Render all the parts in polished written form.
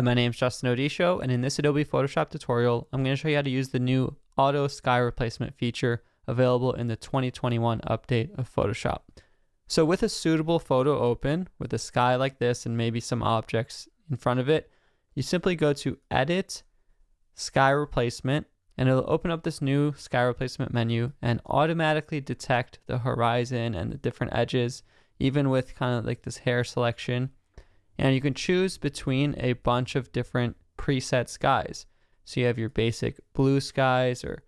My name is Justin Odisho, and in this Adobe Photoshop tutorial, I'm going to show you how to use the new Auto Sky Replacement feature available in the 2021 update of Photoshop. So with a suitable photo open, with a sky like this and maybe some objects in front of it, you simply go to Edit, Sky Replacement, and it'll open up this new Sky Replacement menu and automatically detect the horizon and the different edges, even with kind of like this hair selection. And you can choose between a bunch of different preset skies. So you have your basic blue skies or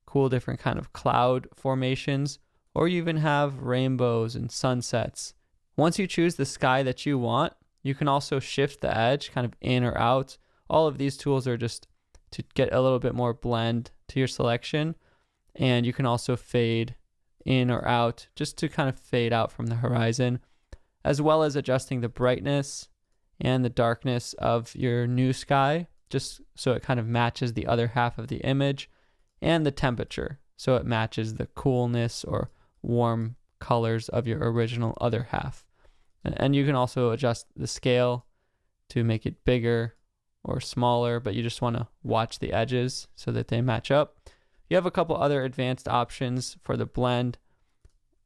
cool different kind of cloud formations, or you even have rainbows and sunsets. Once you choose the sky that you want, you can also shift the edge kind of in or out. All of these tools are just to get a little bit more blend to your selection. And you can also fade in or out just to kind of fade out from the horizon, as well as adjusting the brightness and the darkness of your new sky, just so it kind of matches the other half of the image, and the temperature, so it matches the coolness or warm colors of your original other half. And you can also adjust the scale to make it bigger or smaller, but you just want to watch the edges so that they match up. You have a couple other advanced options for the blend,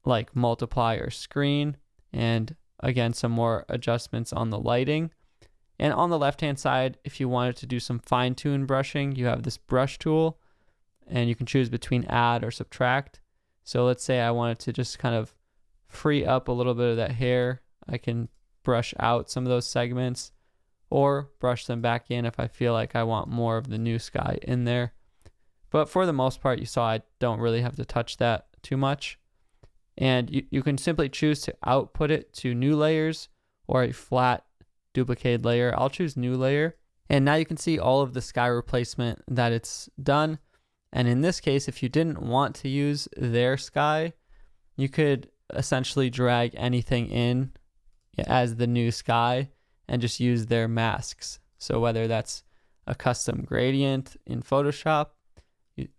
like multiply or screen, and again, some more adjustments on the lighting. And on the left-hand side, if you wanted to do some fine-tune brushing, you have this brush tool, and you can choose between add or subtract. So let's say I wanted to just kind of free up a little bit of that hair. I can brush out some of those segments or brush them back in if I feel like I want more of the new sky in there. But for the most part, you saw I don't really have to touch that too much. And you can simply choose to output it to new layers or a flat duplicated layer. I'll choose new layer. And now you can see all of the sky replacement that it's done. And in this case, if you didn't want to use their sky, you could essentially drag anything in as the new sky and just use their masks. So whether that's a custom gradient in Photoshop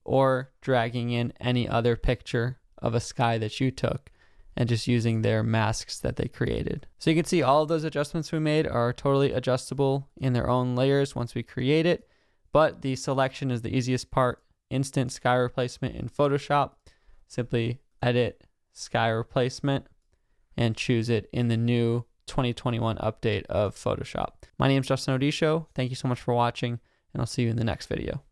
or dragging in any other picture of a sky that you took and just using their masks that they created. So you can see all of those adjustments we made are totally adjustable in their own layers once we create it, but the selection is the easiest part. Instant sky replacement in Photoshop. Simply edit sky replacement and choose it in the new 2021 update of Photoshop. My name is Justin Odisho. Thank you so much for watching, and I'll see you in the next video.